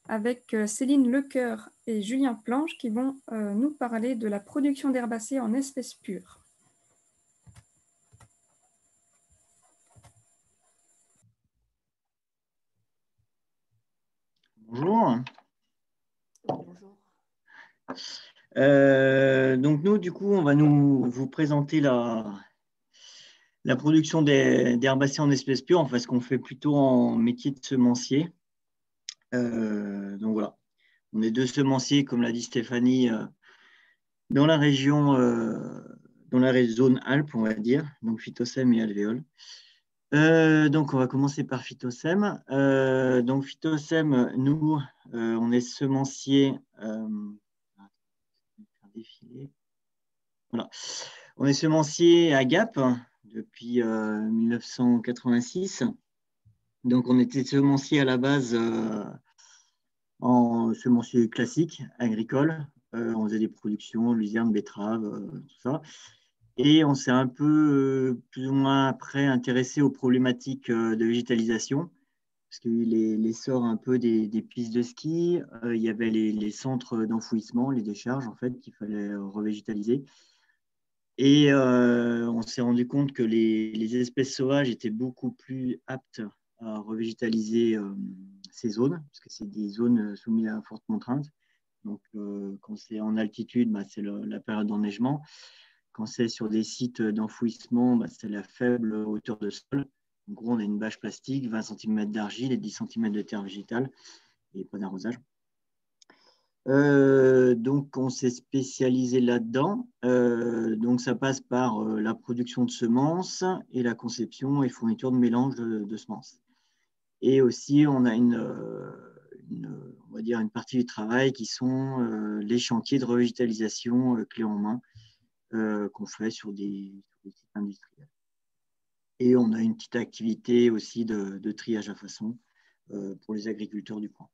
avec Céline Lecoeur et Julien Planche qui vont nous parler de la production d'herbacées en espèces pures. Bonjour. Bonjour. Donc nous, du coup, on va vous présenter la production d'herbacées en espèces pures, enfin ce qu'on fait plutôt en métier de semencier. Donc voilà, on est deux semenciers, comme l'a dit Stéphanie, dans la région, dans la zone Alpes, on va dire, donc Phytosem et Alvéole. Donc on va commencer par Phytosem. Donc Phytosem, nous, on est semencier. Défiler. Voilà. On est semencier à Gap depuis 1986. Donc, on était semencier à la base en semencier classique, agricole. On faisait des productions, luzerne, betterave, tout ça. Et on s'est un peu, plus ou moins après, intéressé aux problématiques de végétalisation. Parce qu'il y a eu l'essor un peu des pistes de ski, il y avait les centres d'enfouissement, les décharges en fait qu'il fallait revégétaliser. Et on s'est rendu compte que les espèces sauvages étaient beaucoup plus aptes à revégétaliser ces zones, parce que c'est des zones soumises à forte contrainte. Donc quand c'est en altitude, c'est la période d'enneigement. Quand c'est sur des sites d'enfouissement, c'est la faible hauteur de sol. En gros, on a une bâche plastique, 20 cm d'argile et 10 cm de terre végétale et pas d'arrosage. Donc, on s'est spécialisé là-dedans. Donc, ça passe par la production de semences et la conception et fourniture de mélanges de semences. Et aussi, on a on va dire une partie du travail qui sont les chantiers de revégétalisation clé en main qu'on fait sur des sites industriels. Et on a une petite activité aussi de triage à façon pour les agriculteurs du coin.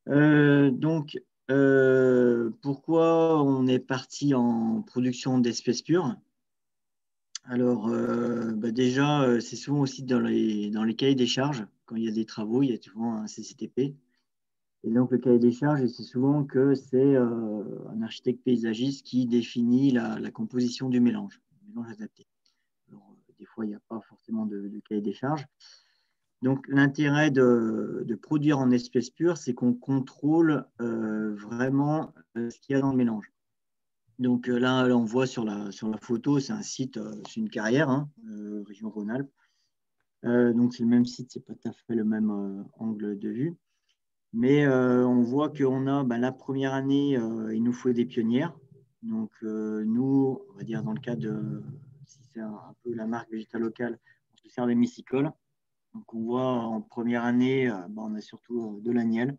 Donc, pourquoi on est parti en production d'espèces pures? Alors, déjà, c'est souvent aussi dans les cahiers des charges. Quand il y a des travaux, il y a souvent un CCTP. Et donc, le cahier des charges, c'est souvent que c'est un architecte paysagiste qui définit la composition du mélange adapté. Alors, des fois, il n'y a pas forcément de cahier des charges. Donc, l'intérêt de produire en espèces pures, c'est qu'on contrôle vraiment ce qu'il y a dans le mélange. Donc là, on voit sur la photo, c'est un site, c'est une carrière, région Rhône-Alpes. Donc, c'est le même site, ce n'est pas tout à fait le même angle de vue. Mais on voit qu'on a la première année, il nous faut des pionnières. Donc, nous, on va dire dans le cas de, si c'est un peu la marque végétale locale, on se sert des mycicoles. Donc, on voit en première année, on a surtout de l'agnelle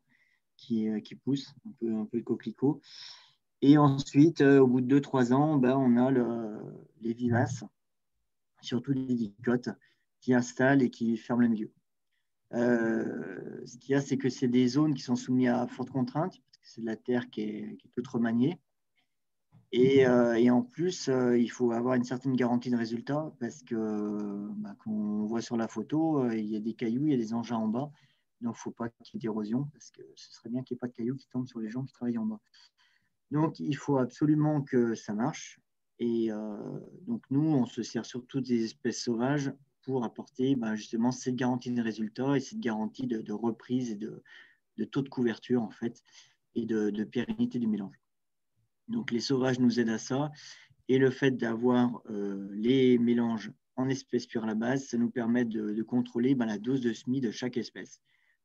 qui pousse, un peu de coquelicot. Et ensuite, au bout de 2-3 ans, on a les vivaces, surtout les dicotes, qui installent et qui ferment le milieu. Ce qu'il y a, c'est que c'est des zones qui sont soumises à forte contrainte, parce que c'est de la terre qui est peu trop maniée. Et en plus, il faut avoir une certaine garantie de résultat parce que, comme on voit sur la photo, il y a des cailloux, il y a des engins en bas. Donc, il ne faut pas qu'il y ait d'érosion parce que ce serait bien qu'il n'y ait pas de cailloux qui tombent sur les gens qui travaillent en bas. Donc, il faut absolument que ça marche. Et donc, nous, on se sert surtout des espèces sauvages pour apporter justement cette garantie de résultat et cette garantie de reprise et de taux de couverture, en fait, et de pérennité du mélange. Donc, les sauvages nous aident à ça. Et le fait d'avoir les mélanges en espèces pures à la base, ça nous permet de contrôler la dose de semis de chaque espèce.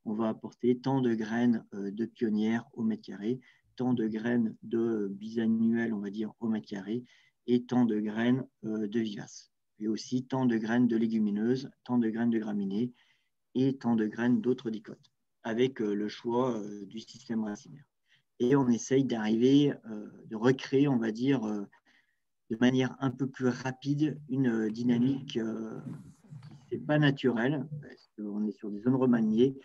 On va apporter tant de graines de pionnières au mètre carré, tant de graines de bisannuelles, on va dire, au mètre carré, et tant de graines de vivaces. Et aussi tant de graines de légumineuses, tant de graines de graminées, et tant de graines d'autres dicotes, avec le choix du système racinaire. Et on essaye d'arriver, de recréer, on va dire, de manière un peu plus rapide une dynamique qui n'est pas naturelle, parce qu'on est sur des zones remaniées,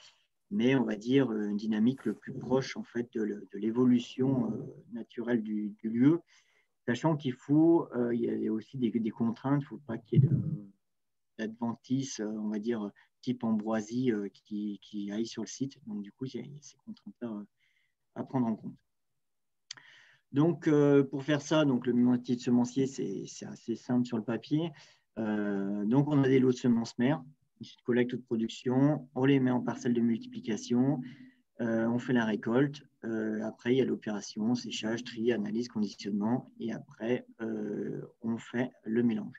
mais on va dire une dynamique le plus proche en fait de l'évolution naturelle du lieu, sachant qu'il faut, il y a aussi des contraintes, il ne faut pas qu'il y ait d'adventices, on va dire, type Ambroisie, qui aillent sur le site. Donc, du coup, il y a ces contraintes-là à prendre en compte. Donc, pour faire ça, donc, le mémotier de semencier, c'est assez simple sur le papier. Donc, on a des lots de semences mères, issus de collecte ou de production. On les met en parcelles de multiplication. On fait la récolte. Après, il y a l'opération, séchage, tri, analyse, conditionnement. Et après, on fait le mélange.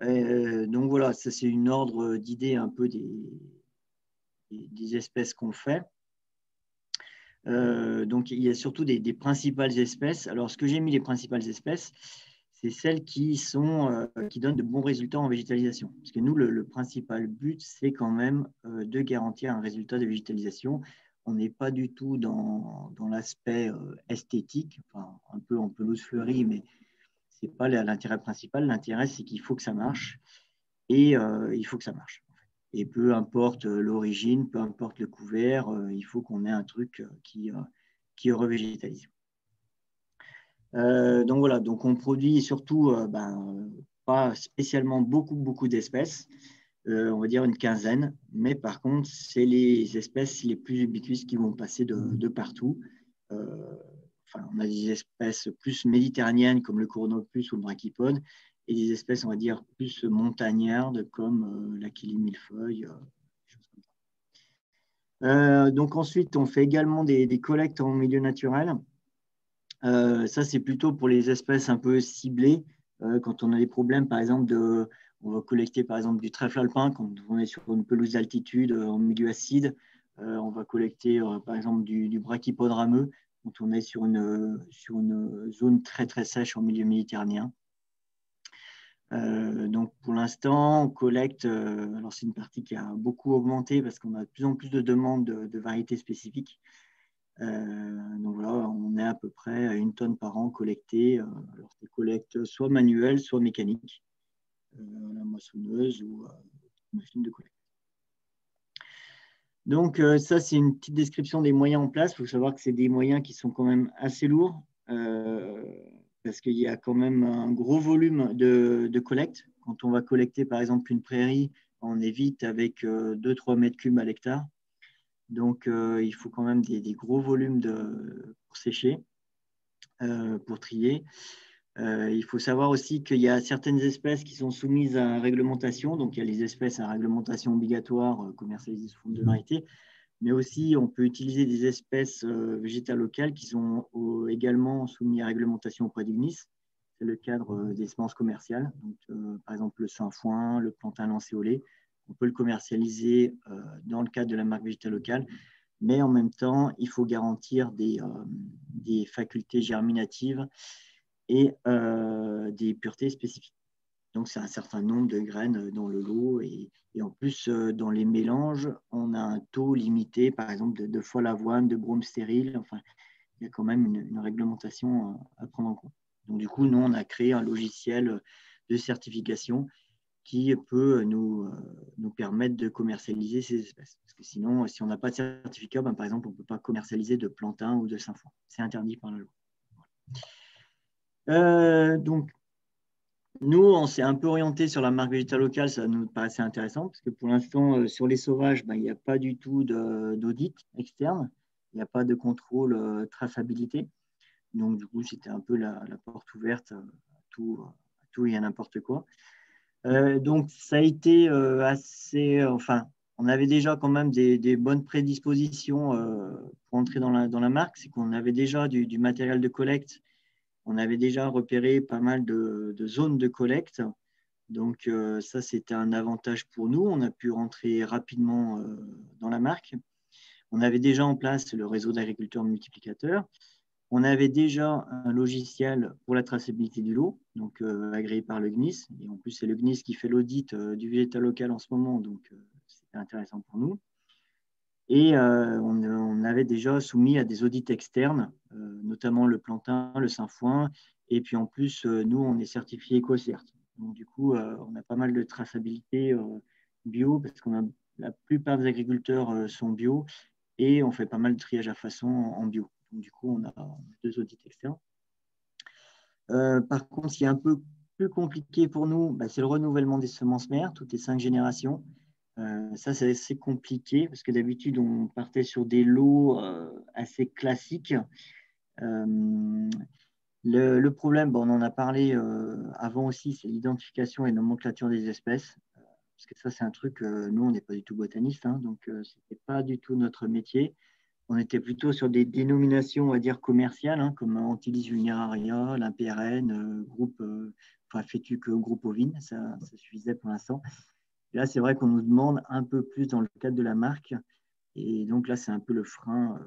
Donc, voilà, ça, c'est une ordre d'idée un peu des espèces qu'on fait. Donc, il y a surtout des principales espèces. Alors, ce que j'ai mis les principales espèces, c'est celles qui donnent de bons résultats en végétalisation. Parce que nous, le principal but, c'est quand même de garantir un résultat de végétalisation. On n'est pas du tout dans l'aspect esthétique, enfin, un peu en pelouse fleurie, mais ce n'est pas l'intérêt principal. L'intérêt, c'est qu'il faut que ça marche. Et il faut que ça marche. Et peu importe l'origine, peu importe le couvert, il faut qu'on ait un truc qui revégétalise. Donc voilà, donc on produit surtout pas spécialement beaucoup d'espèces, on va dire une quinzaine, mais par contre, c'est les espèces les plus ubiquiteuses qui vont passer de partout. On a des espèces plus méditerranéennes comme le Coronopus ou le Brachypode, et des espèces, on va dire, plus montagnardes comme la Kili millefeuille, choses comme ça. Donc ensuite, on fait également des collectes en milieu naturel. Ça, c'est plutôt pour les espèces un peu ciblées. Quand on a des problèmes, par exemple, on va collecter par exemple du trèfle alpin quand on est sur une pelouse d'altitude en milieu acide. On va collecter par exemple du brachypode rameux quand on est sur une zone très sèche en milieu méditerranéen. Donc pour l'instant, on collecte, alors c'est une partie qui a beaucoup augmenté parce qu'on a de plus en plus de demandes de variétés spécifiques. Donc voilà, on est à peu près à 1 tonne par an collectée. Alors c'est collecte soit manuelle, soit mécanique, la moissonneuse ou machine de collecte. Donc ça, c'est une petite description des moyens en place. Il faut savoir que c'est des moyens qui sont quand même assez lourds parce qu'il y a quand même un gros volume de collecte. Quand on va collecter par exemple une prairie, on est vite avec 2-3 mètres cubes à l'hectare. Donc, il faut quand même des gros volumes pour sécher, pour trier. Il faut savoir aussi qu'il y a certaines espèces qui sont soumises à réglementation. Donc, il y a les espèces à réglementation obligatoire commercialisées sous forme de variété. Mais aussi, on peut utiliser des espèces végétales locales qui sont également soumises à réglementation auprès du CNIS. C'est le cadre des semences commerciales. Donc, par exemple, le sainfoin, le plantain lancéolé. On peut le commercialiser dans le cadre de la marque végétale locale, mais en même temps, il faut garantir des facultés germinatives et des puretés spécifiques. Donc, c'est un certain nombre de graines dans le lot et en plus, dans les mélanges, on a un taux limité, par exemple, de folle avoine, de brome stérile. Enfin, il y a quand même une réglementation à prendre en compte. Donc, du coup, nous, on a créé un logiciel de certification qui peut nous permettre de commercialiser ces espèces. Parce que sinon, si on n'a pas de certificat, par exemple, on ne peut pas commercialiser de plantain ou de sainfoin. C'est interdit par la loi. Donc, nous, on s'est un peu orienté sur la marque végétale locale, ça nous paraissait intéressant, parce que pour l'instant, sur les sauvages, il n'y a pas du tout d'audit externe, il n'y a pas de contrôle traçabilité. Donc, du coup, c'était un peu la porte ouverte à tout et à n'importe quoi. Donc, ça a été assez… Enfin, on avait déjà quand même des bonnes prédispositions pour entrer dans la marque. C'est qu'on avait déjà du matériel de collecte. On avait déjà repéré pas mal de zones de collecte. Donc, ça, c'était un avantage pour nous. On a pu rentrer rapidement dans la marque. On avait déjà en place le réseau d'agriculteurs multiplicateurs. On avait déjà un logiciel pour la traçabilité du lot, donc agréé par le CNIS. Et en plus, c'est le CNIS qui fait l'audit du végétal local en ce moment, donc c'était intéressant pour nous. Et on avait déjà soumis à des audits externes, notamment le plantain, le sainfoin. Et puis en plus, nous, on est certifié EcoCert. Donc du coup, on a pas mal de traçabilité bio, parce que la plupart des agriculteurs sont bio, et on fait pas mal de triage à façon en bio. Donc, du coup, on a 2 audits externes. Par contre, ce qui est un peu plus compliqué pour nous, c'est le renouvellement des semences mères, toutes les 5 générations. Ça, c'est assez compliqué parce que d'habitude, on partait sur des lots assez classiques. Le problème, on en a parlé avant aussi, c'est l'identification et la nomenclature des espèces. Parce que ça, c'est un truc, nous, on n'est pas du tout botaniste, hein, donc ce n'était pas du tout notre métier. On était plutôt sur des dénominations, on va dire, commerciales, hein, comme Antilles vulneraria, l'IMPRN, groupe, FETUC, groupe ovine, ça suffisait pour l'instant. Et là, c'est vrai qu'on nous demande un peu plus dans le cadre de la marque. Et donc là, c'est un peu le frein.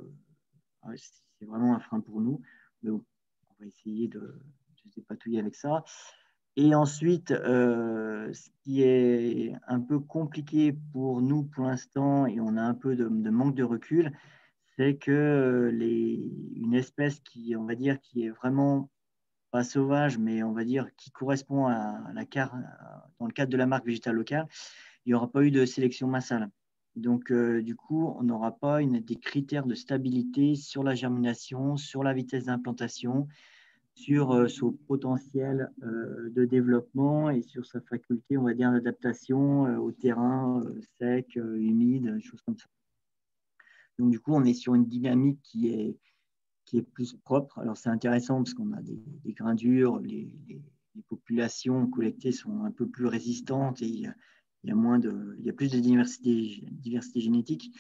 C'est vraiment un frein pour nous. Mais bon, on va essayer de se dépatouiller avec ça. Et ensuite, ce qui est un peu compliqué pour nous pour l'instant, et on a un peu de manque de recul, c'est que une espèce qui, on va dire, qui est vraiment pas sauvage, mais on va dire qui correspond à la carte dans le cadre de la marque végétale locale, il n'y aura pas eu de sélection massale. Donc, du coup, on n'aura pas des critères de stabilité sur la germination, sur la vitesse d'implantation, sur son potentiel de développement et sur sa faculté, on va dire, d'adaptation au terrain sec, humide, des choses comme ça. Donc, du coup, on est sur une dynamique qui est plus propre. Alors, c'est intéressant parce qu'on a des grains durs, les populations collectées sont un peu plus résistantes et il y a plus de diversité génétique.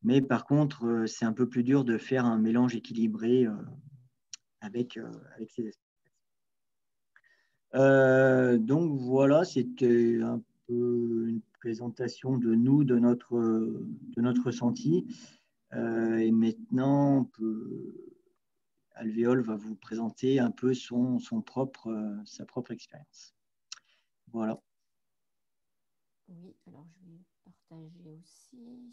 Mais par contre, c'est un peu plus dur de faire un mélange équilibré avec ces espèces. Donc voilà, c'était un peu une présentation de nous, de notre ressenti. Et maintenant, Alvéole va vous présenter un peu sa propre expérience. Voilà. Oui, alors je vais partager aussi.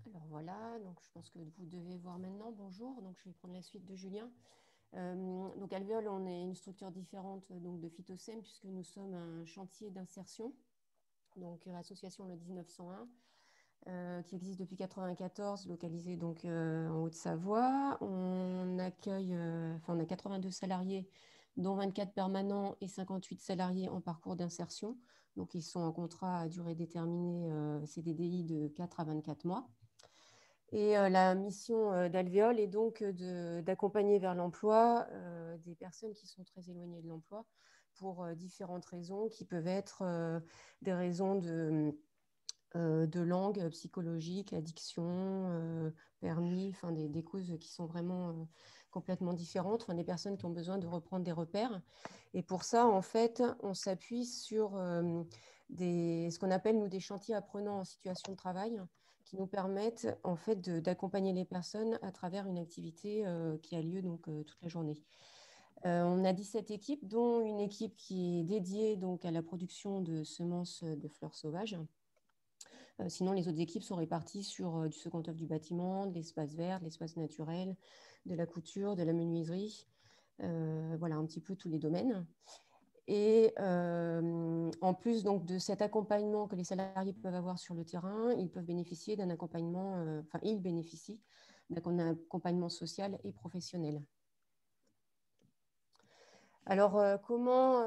Alors voilà, donc je pense que vous devez voir maintenant. Bonjour, donc je vais prendre la suite de Julien. Donc Alvéole, on est une structure différente donc, de Phytocem puisque nous sommes un chantier d'insertion, donc association le 1901, qui existe depuis 1994, localisé donc en Haute-Savoie. On accueille, on a 82 salariés, dont 24 permanents et 58 salariés en parcours d'insertion. Donc ils sont en contrat à durée déterminée, CDDI de 4 à 24 mois. Et la mission d'Alvéole est donc d'accompagner vers l'emploi des personnes qui sont très éloignées de l'emploi pour différentes raisons qui peuvent être des raisons de langue, psychologique, addiction, permis, des causes qui sont vraiment complètement différentes, des personnes qui ont besoin de reprendre des repères. Et pour ça, en fait, on s'appuie sur ce qu'on appelle, nous, des chantiers apprenants en situation de travail qui nous permettent, en fait, d'accompagner les personnes à travers une activité qui a lieu donc, toute la journée. On a 17 équipes, dont une équipe qui est dédiée donc, à la production de semences de fleurs sauvages. Sinon, les autres équipes sont réparties sur du second œuvre du bâtiment, de l'espace vert, de l'espace naturel, de la couture, de la menuiserie. Voilà un petit peu tous les domaines. Et en plus donc, de cet accompagnement que les salariés peuvent avoir sur le terrain, ils peuvent bénéficier d'un accompagnement, ils bénéficient d'un accompagnement social et professionnel. Alors, comment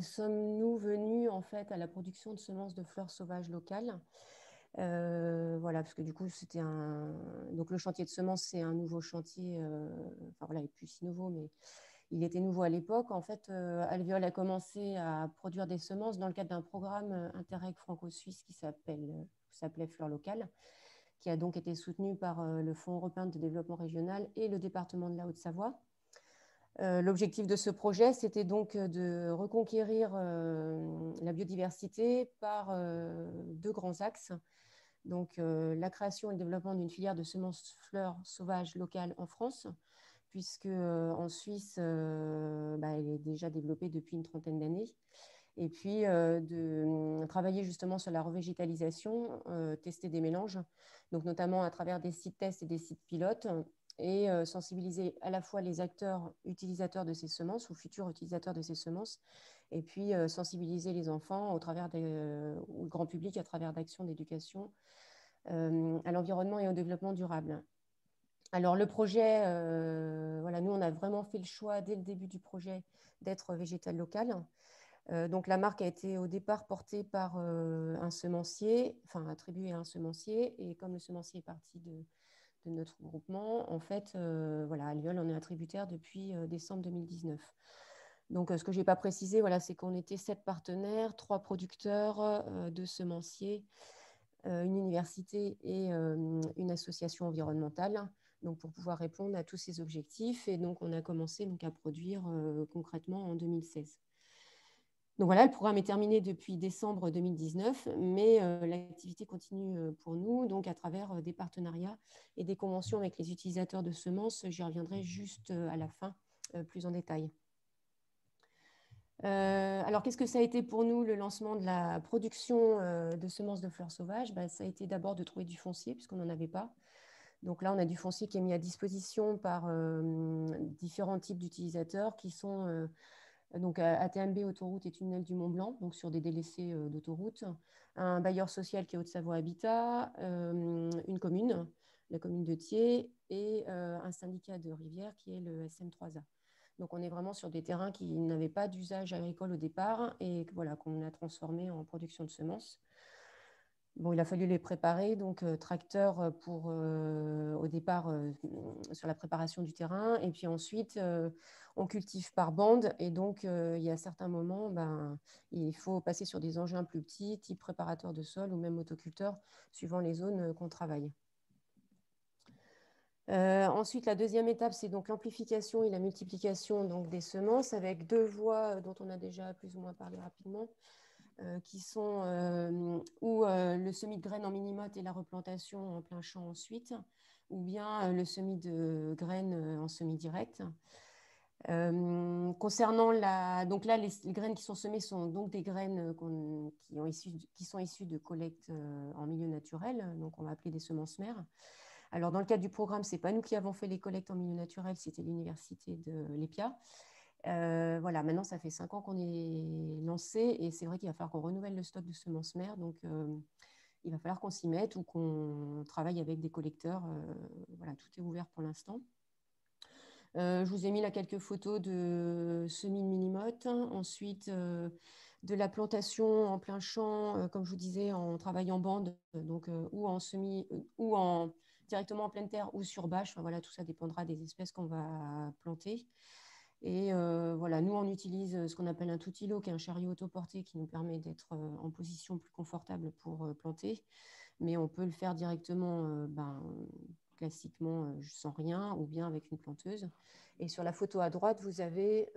sommes-nous venus en fait à la production de semences de fleurs sauvages locales ? Voilà, parce que du coup, donc le chantier de semences, c'est un nouveau chantier. Il n'est plus si nouveau, mais il était nouveau à l'époque. En fait, Alvéole a commencé à produire des semences dans le cadre d'un programme Interreg franco-suisse qui s'appelait Fleurs locales, qui a donc été soutenu par le Fonds européen de développement régional et le département de la Haute-Savoie. L'objectif de ce projet, c'était donc de reconquérir la biodiversité par deux grands axes. Donc, la création et le développement d'une filière de semences fleurs sauvages locales en France, puisque en Suisse, elle est déjà développée depuis une trentaine d'années. Et puis, de travailler justement sur la revégétalisation, tester des mélanges, donc notamment à travers des sites tests et des sites pilotes, et sensibiliser à la fois les acteurs utilisateurs de ces semences ou futurs utilisateurs de ces semences, et puis sensibiliser les enfants au travers ou le grand public à travers d'actions d'éducation à l'environnement et au développement durable. Alors le projet, voilà, nous on a vraiment fait le choix dès le début du projet d'être végétal local. Donc la marque a été au départ portée par un semencier, enfin attribuée à un semencier, et comme le semencier est parti de notre groupement, en fait, voilà, Alvéole en est attributaire depuis décembre 2019. Donc ce que je n'ai pas précisé, voilà, c'est qu'on était 7 partenaires, 3 producteurs, 2 semenciers, une université et une association environnementale, donc pour pouvoir répondre à tous ces objectifs. Et donc on a commencé donc, à produire concrètement en 2016. Donc voilà, le programme est terminé depuis décembre 2019, mais l'activité continue pour nous, donc à travers des partenariats et des conventions avec les utilisateurs de semences. J'y reviendrai juste à la fin, plus en détail. Alors, qu'est-ce que ça a été pour nous, le lancement de la production de semences de fleurs sauvages? Ça a été d'abord de trouver du foncier, puisqu'on n'en avait pas. Donc là, on a du foncier qui est mis à disposition par différents types d'utilisateurs qui sont donc ATMB, Autoroute et Tunnel du Mont Blanc, donc sur des délaissés d'autoroute, un bailleur social qui est Haute-Savoie Habitat, une commune, la commune de Thiers, et un syndicat de rivière qui est le SM3A. Donc on est vraiment sur des terrains qui n'avaient pas d'usage agricole au départ et voilà, qu'on a transformé en production de semences. Bon, il a fallu les préparer, donc tracteur pour, au départ, sur la préparation du terrain. Et puis ensuite, on cultive par bande. Et donc, il y a certains moments, il faut passer sur des engins plus petits, type préparateur de sol ou même autoculteur, suivant les zones qu'on travaille. Ensuite, la deuxième étape, c'est donc l'amplification et la multiplication donc, des semences avec 2 voies dont on a déjà plus ou moins parlé rapidement. Qui sont ou le semis de graines en mini-motte et la replantation en plein champ ensuite, ou bien le semis de graines en semis direct. Concernant donc là, les graines qui sont semées sont donc des graines qui sont issues de collecte en milieu naturel, donc on va appeler des semences mères. Alors dans le cadre du programme, ce n'est pas nous qui avons fait les collectes en milieu naturel, c'était l'université de l'EPIA. Voilà, maintenant, ça fait 5 ans qu'on est lancé et c'est vrai qu'il va falloir qu'on renouvelle le stock de semences mères. Donc, il va falloir qu'on s'y mette ou qu'on travaille avec des collecteurs. Voilà, tout est ouvert pour l'instant. Je vous ai mis là quelques photos de semis de mini-motte. Ensuite, de la plantation en plein champ, comme je vous disais, en travail en bande, donc, ou en semis, ou directement en pleine terre ou sur bâche. Enfin, voilà, tout ça dépendra des espèces qu'on va planter. Et voilà, nous, on utilise ce qu'on appelle un tout-îlot, qui est un chariot autoporté qui nous permet d'être en position plus confortable pour planter. Mais on peut le faire directement, classiquement, sans rien, ou bien avec une planteuse. Et sur la photo à droite, vous avez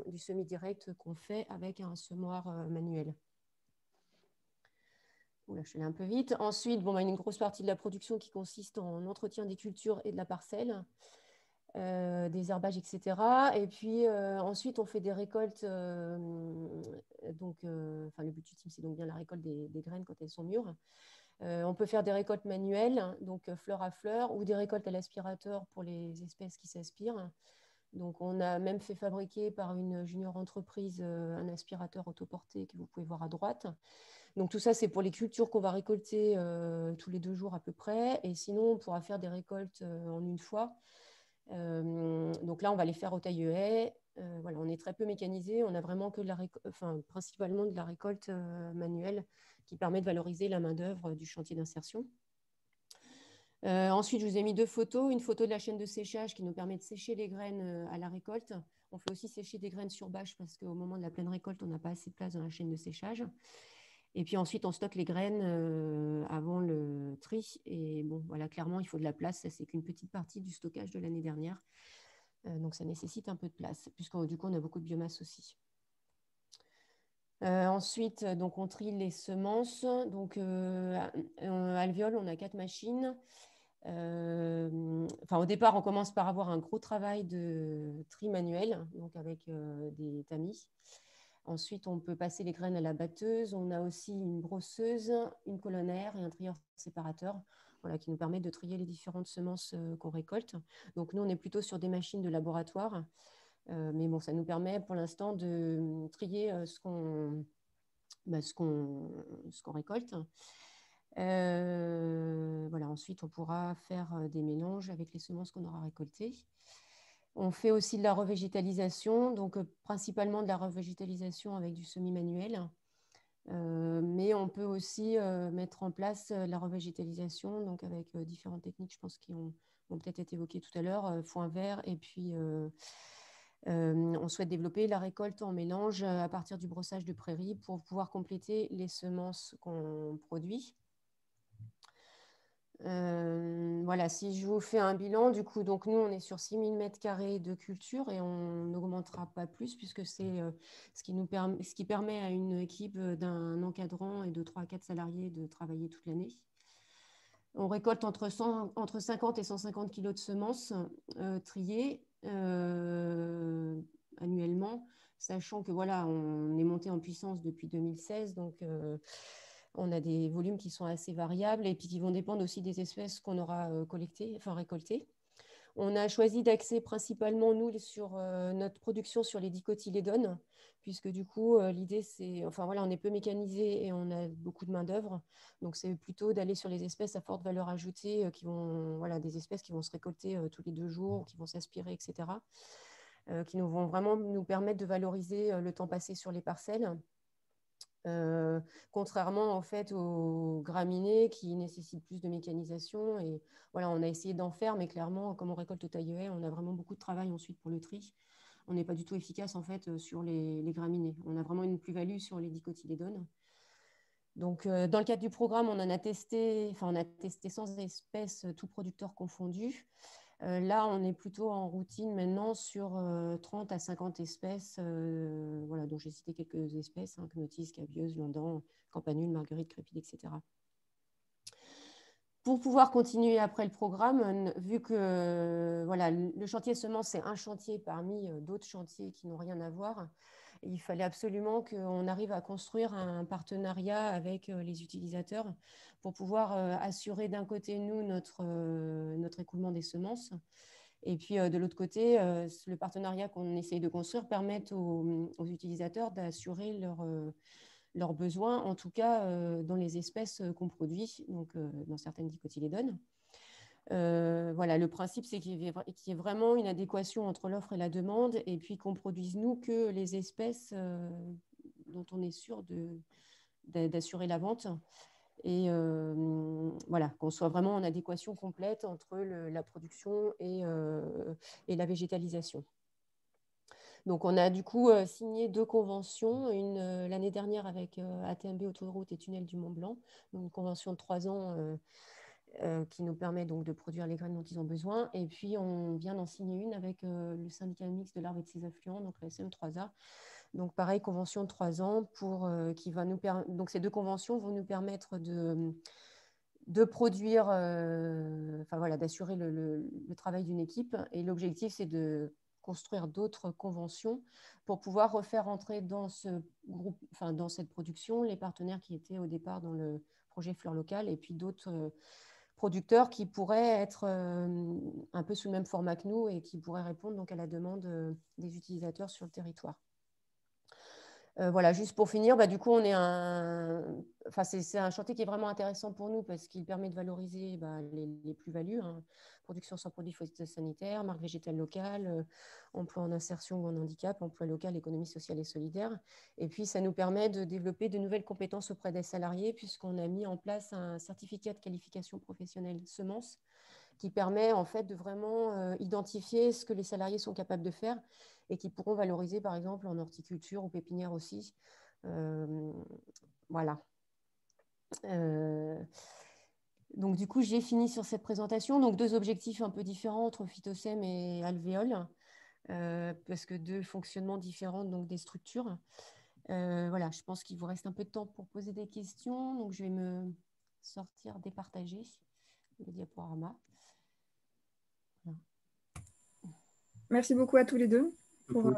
du semi-direct qu'on fait avec un semoir manuel. Oula, je suis allée un peu vite. Ensuite, il y a une grosse partie de la production qui consiste en entretien des cultures et de la parcelle. Des herbages, etc. Et puis ensuite, on fait des récoltes. Donc, le but ultime, c'est donc bien la récolte des graines quand elles sont mûres. On peut faire des récoltes manuelles, donc fleur à fleur, ou des récoltes à l'aspirateur pour les espèces qui s'aspirent. Donc, on a même fait fabriquer par une junior entreprise un aspirateur autoporté que vous pouvez voir à droite. Donc, tout ça, c'est pour les cultures qu'on va récolter tous les 2 jours à peu près. Et sinon, on pourra faire des récoltes en une fois. Donc là, on va les faire au taille-haie. Voilà, on est très peu mécanisé. On a vraiment que principalement de la récolte manuelle qui permet de valoriser la main-d'œuvre du chantier d'insertion. Ensuite, je vous ai mis 2 photos. Une photo de la chaîne de séchage qui nous permet de sécher les graines à la récolte. On fait aussi sécher des graines sur bâche parce qu'au moment de la pleine récolte, on n'a pas assez de place dans la chaîne de séchage. Et puis ensuite, on stocke les graines avant le tri. Et bon, voilà, clairement, il faut de la place. Ça, c'est qu'une petite partie du stockage de l'année dernière. Donc, ça nécessite un peu de place, puisque du coup, on a beaucoup de biomasse aussi. Ensuite, donc, on trie les semences. Donc, à Alvéole, on a 4 machines. Au départ, on commence par avoir un gros travail de tri manuel, donc avec des tamis. Ensuite, on peut passer les graines à la batteuse. On a aussi une brosseuse, une colonnaire et un trieur séparateur voilà, qui nous permet de trier les différentes semences qu'on récolte. Donc, nous, on est plutôt sur des machines de laboratoire. Mais bon, ça nous permet pour l'instant de trier ce qu'on récolte. Voilà, ensuite, on pourra faire des mélanges avec les semences qu'on aura récoltées. On fait aussi de la revégétalisation, donc principalement de la revégétalisation avec du semi-manuel. Mais on peut aussi mettre en place la revégétalisation donc avec différentes techniques, je pense, qui ont peut-être été évoquées tout à l'heure, foin vert, et puis on souhaite développer la récolte en mélange à partir du brossage de prairies pour pouvoir compléter les semences qu'on produit. Voilà, si je vous fais un bilan, du coup, donc nous, on est sur 6 000 m² de culture et on n'augmentera pas plus puisque c'est ce qui permet à une équipe d'un encadrant et de 3 à 4 salariés de travailler toute l'année. On récolte entre 50 et 150 kg de semences triées annuellement, sachant que voilà, on est monté en puissance depuis 2016, donc on a des volumes qui sont assez variables et puis qui vont dépendre aussi des espèces qu'on aura récoltées. On a choisi d'axer principalement, nous, sur notre production sur les dicotylédones, puisque du coup, l'idée, c'est, enfin voilà, on est peu mécanisé et on a beaucoup de main-d'œuvre. Donc, c'est plutôt d'aller sur les espèces à forte valeur ajoutée, voilà, des espèces qui vont se récolter tous les 2 jours, qui vont s'aspirer, etc., qui vont vraiment nous permettre de valoriser le temps passé sur les parcelles. Contrairement en fait aux graminées qui nécessitent plus de mécanisation, et voilà, on a essayé d'en faire, mais clairement, comme on récolte au taille-haie, on a vraiment beaucoup de travail ensuite pour le tri. On n'est pas du tout efficace en fait sur les graminées. On a vraiment une plus-value sur les dicotylédones. Donc, dans le cadre du programme, on a testé 100 espèces, tous producteurs confondus. Là, on est plutôt en routine maintenant sur 30 à 50 espèces, voilà, dont j'ai cité quelques espèces, hein, Cnotis, Scabieuse, Landan, Campanule, Marguerite, Crépide, etc. Pour pouvoir continuer après le programme, vu que voilà, le chantier semences, c'est un chantier parmi d'autres chantiers qui n'ont rien à voir, il fallait absolument qu'on arrive à construire un partenariat avec les utilisateurs pour pouvoir assurer d'un côté, nous, notre écoulement des semences. Et puis, de l'autre côté, le partenariat qu'on essaye de construire permet aux utilisateurs d'assurer leurs besoins, en tout cas dans les espèces qu'on produit, donc dans certaines dicotylédones. Voilà, le principe, c'est qu'il y ait vraiment une adéquation entre l'offre et la demande, et puis qu'on produise, nous, que les espèces dont on est sûr d'assurer la vente. Et voilà, qu'on soit vraiment en adéquation complète entre la production et la végétalisation. Donc, on a du coup signé 2 conventions, une l'année dernière avec ATMB Autoroute et Tunnel du Mont Blanc, donc une convention de 3 ans qui nous permet donc de produire les graines dont ils ont besoin. Et puis, on vient d'en signer une avec le syndicat mixte de l'Arve et de ses affluents, donc la SM3A. Donc, pareil, convention de 3 ans qui va nous permettre. Donc, ces 2 conventions vont nous permettre de produire, voilà, d'assurer le travail d'une équipe. Et l'objectif, c'est de construire d'autres conventions pour pouvoir refaire entrer dans ce groupe, dans cette production, les partenaires qui étaient au départ dans le projet Fleurs Locales, et puis d'autres producteurs qui pourraient être un peu sous le même format que nous et qui pourraient répondre donc à la demande des utilisateurs sur le territoire. Voilà, juste pour finir, du coup, c'est un chantier qui est vraiment intéressant pour nous parce qu'il permet de valoriser les plus-values, hein. Production sans produits phytosanitaires, marque végétale locale, emploi en insertion ou en handicap, emploi local, économie sociale et solidaire. Et puis, ça nous permet de développer de nouvelles compétences auprès des salariés puisqu'on a mis en place un certificat de qualification professionnelle semences qui permet en fait de vraiment identifier ce que les salariés sont capables de faire et qui pourront valoriser par exemple en horticulture ou pépinière aussi. Voilà. Donc du coup, j'ai fini sur cette présentation. Donc 2 objectifs un peu différents entre Phytosem et Alvéole, parce que 2 fonctionnements différents donc des structures. Voilà, je pense qu'il vous reste un peu de temps pour poser des questions. Donc je vais me sortir, départager le diaporama. Merci beaucoup à tous les deux pour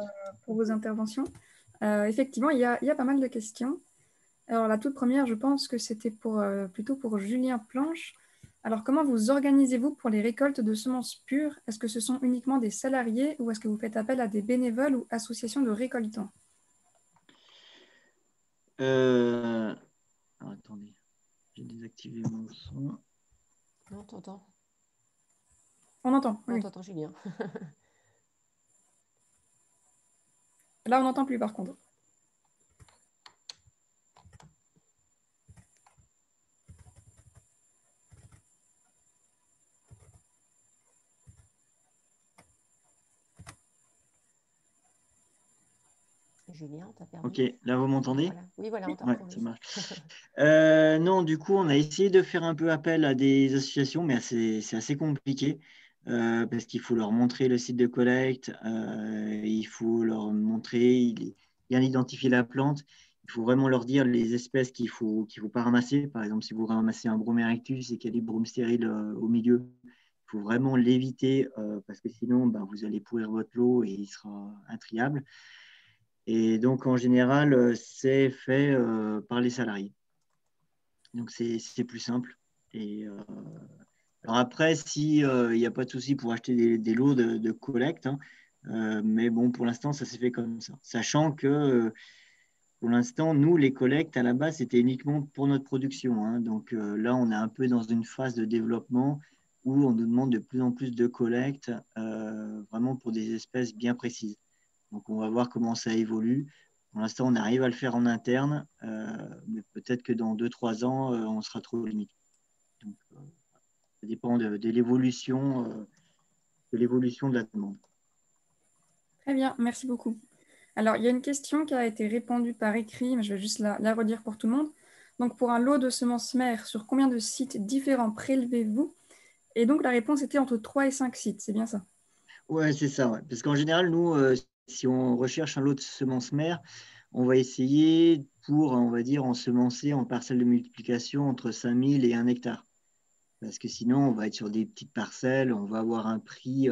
vos interventions. Effectivement, il y a pas mal de questions. Alors, la toute première, je pense que c'était plutôt pour Julien Planche. Alors, comment vous organisez-vous pour les récoltes de semences pures? Est-ce que ce sont uniquement des salariés ou est-ce que vous faites appel à des bénévoles ou associations de récoltants? Alors, attendez, j'ai désactivé mon son. Non, t'entends? On entend, Non, oui. t'entends Julien. Là, on n'entend plus par contre. Julien, t'as perdu? Ok, là vous m'entendez? Voilà. Oui, voilà, on t'a Ouais, retrouvé. ça marche. Non, du coup, on a essayé de faire un peu appel à des associations, mais c'est assez compliqué parce qu'il faut leur montrer le site de collecte, il faut leur montrer, bien identifier la plante. Il faut vraiment leur dire les espèces qu'il faut pas ramasser. Par exemple, si vous ramassez un Broméa rectus et qu'il y a du brome stérile au milieu, il faut vraiment l'éviter parce que sinon, ben, vous allez pourrir votre lot et il sera intriable. Et donc, en général, c'est fait par les salariés. Donc, c'est plus simple. Et, alors après, s'il n'y a pas de souci pour acheter des lots de collecte, hein, mais bon, pour l'instant, ça s'est fait comme ça. Sachant que, pour l'instant, nous, les collectes, à la base, c'était uniquement pour notre production, hein. Donc là, on est un peu dans une phase de développement où on nous demande de plus en plus de collectes, vraiment pour des espèces bien précises. Donc, on va voir comment ça évolue. Pour l'instant, on arrive à le faire en interne, mais peut-être que dans 2-3 ans, on sera trop limité. Donc, ça dépend de l'évolution de la demande. Très bien, merci beaucoup. Alors, il y a une question qui a été répondue par écrit, mais je vais juste la redire pour tout le monde. Donc, pour un lot de semences mères, sur combien de sites différents prélevez-vous? Et donc, la réponse était entre 3 et 5 sites, c'est bien ça? Ouais, c'est ça. Ouais. Parce qu'en général, nous, si on recherche un lot de semences mères, on va essayer pour, on va dire, ensemencer en parcelles de multiplication entre 5000 et 1 hectare. Parce que sinon, on va être sur des petites parcelles, on va avoir un prix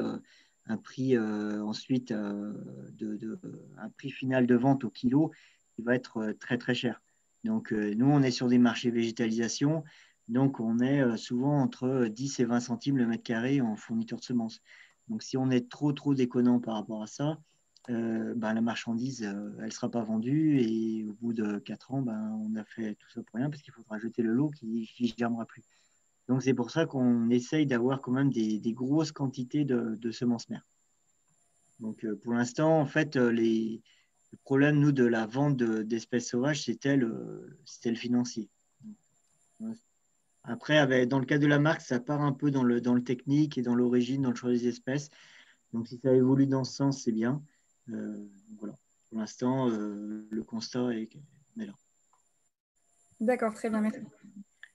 ensuite, un prix final de vente au kilo qui va être très, très cher. Donc, nous, on est sur des marchés végétalisation, donc on est souvent entre 10 et 20 centimes le mètre carré en fourniture de semences. Donc, si on est trop, trop déconnant par rapport à ça, ben, la marchandise, elle ne sera pas vendue et au bout de 4 ans, ben, on a fait tout ça pour rien parce qu'il faudra jeter le lot qui ne germera plus. Donc, c'est pour ça qu'on essaye d'avoir quand même des grosses quantités de semences mères. Donc, pour l'instant, en fait, le problème, nous, de la vente d'espèces sauvages, c'était le financier. Après, dans le cas de la marque, ça part un peu dans le technique et dans l'origine, dans le choix des espèces. Donc, si ça évolue dans ce sens, c'est bien. Voilà. Pour l'instant, le constat est là. D'accord, très bien, merci.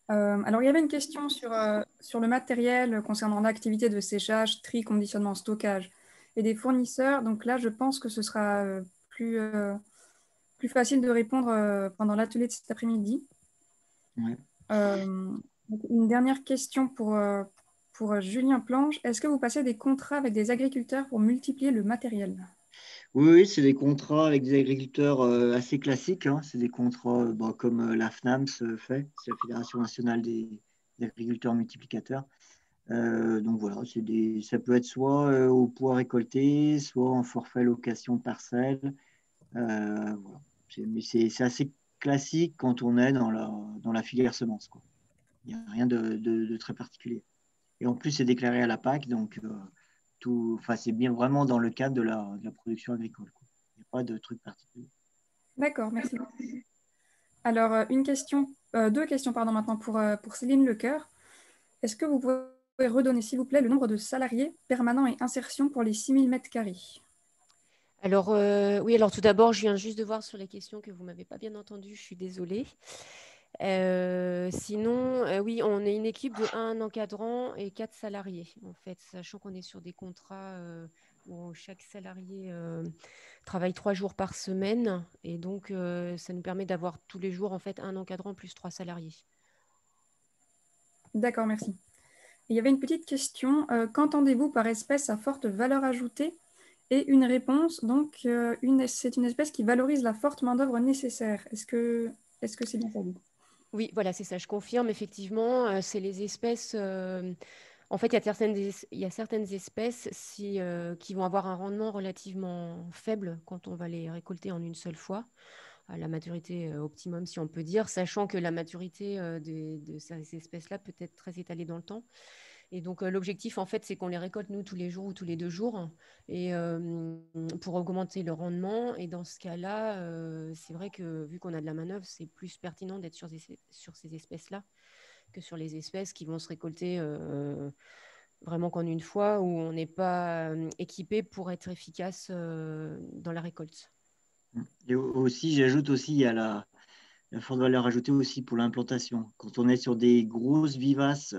Alors, il y avait une question sur le matériel concernant l'activité de séchage, tri, conditionnement, stockage et des fournisseurs. Donc là, je pense que ce sera plus facile de répondre pendant l'atelier de cet après-midi. Ouais. Donc, une dernière question pour Julien Planche. Est-ce que vous passez des contrats avec des agriculteurs pour multiplier le matériel? Oui, c'est des contrats avec des agriculteurs assez classiques, hein. C'est des contrats comme la FNAMS fait, c'est la Fédération nationale des agriculteurs multiplicateurs. Donc voilà, ça peut être soit au poids récolté, soit en forfait location de parcelle. Voilà. Mais c'est assez classique quand on est dans la filière semence, quoi. Il n'y a rien de très particulier. Et en plus, c'est déclaré à la PAC, donc c'est bien vraiment dans le cadre de la production agricole, quoi. Il n'y a pas de truc particulier. D'accord, merci. Alors, deux questions pardon, maintenant pour Céline Lecoeur. Est-ce que vous pouvez redonner, s'il vous plaît, le nombre de salariés permanents et insertion pour les 6000 mètres carrés? Alors, oui, alors tout d'abord, je viens juste de voir sur les questions que vous ne m'avez pas bien entendu, je suis désolée. Sinon, oui, on est une équipe de 1 encadrant et 4 salariés, en fait, sachant qu'on est sur des contrats où chaque salarié travaille 3 jours par semaine. Et donc, ça nous permet d'avoir tous les jours, en fait, 1 encadrant plus 3 salariés. D'accord, merci. Il y avait une petite question. Qu'entendez-vous par espèce à forte valeur ajoutée? Et une réponse, donc, c'est une espèce qui valorise la forte main-d'œuvre nécessaire. Est-ce que c'est bien ça, vous? Oui, voilà, c'est ça, je confirme, effectivement, c'est les espèces. En fait, il y a certaines espèces qui vont avoir un rendement relativement faible quand on va les récolter en une seule fois, à la maturité optimum, si on peut dire, sachant que la maturité de ces espèces-là peut être très étalée dans le temps. Et donc, l'objectif, en fait, c'est qu'on les récolte, nous, tous les jours ou tous les 2 jours, et pour augmenter le rendement. Et dans ce cas-là, c'est vrai que vu qu'on a de la manœuvre, c'est plus pertinent d'être sur ces espèces-là que sur les espèces qui vont se récolter vraiment qu'en une fois, où on n'est pas équipé pour être efficace dans la récolte. Et aussi, j'ajoute aussi, il y a la forte valeur ajoutée aussi pour l'implantation. Quand on est sur des grosses vivaces,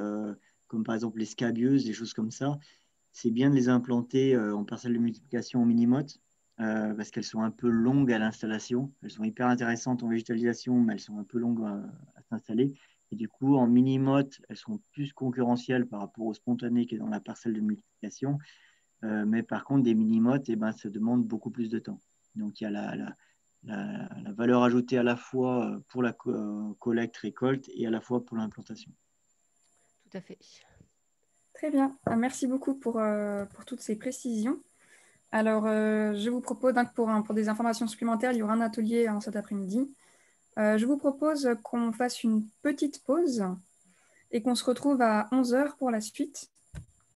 comme par exemple les scabieuses, des choses comme ça, c'est bien de les implanter en parcelles de multiplication en mini-motte, parce qu'elles sont un peu longues à l'installation. Elles sont hyper intéressantes en végétalisation, mais elles sont un peu longues à s'installer. Et du coup, en mini-motte, elles sont plus concurrentielles par rapport aux spontanées qui est dans la parcelle de multiplication. Mais par contre, des mini-mottes, eh ben, ça demande beaucoup plus de temps. Donc, il y a la valeur ajoutée à la fois pour la collecte, récolte et à la fois pour l'implantation. Tout à fait. Très bien. Merci beaucoup pour toutes ces précisions. Alors, je vous propose, donc, pour des informations supplémentaires, il y aura un atelier cet après-midi. Je vous propose qu'on fasse une petite pause et qu'on se retrouve à 11 h pour la suite.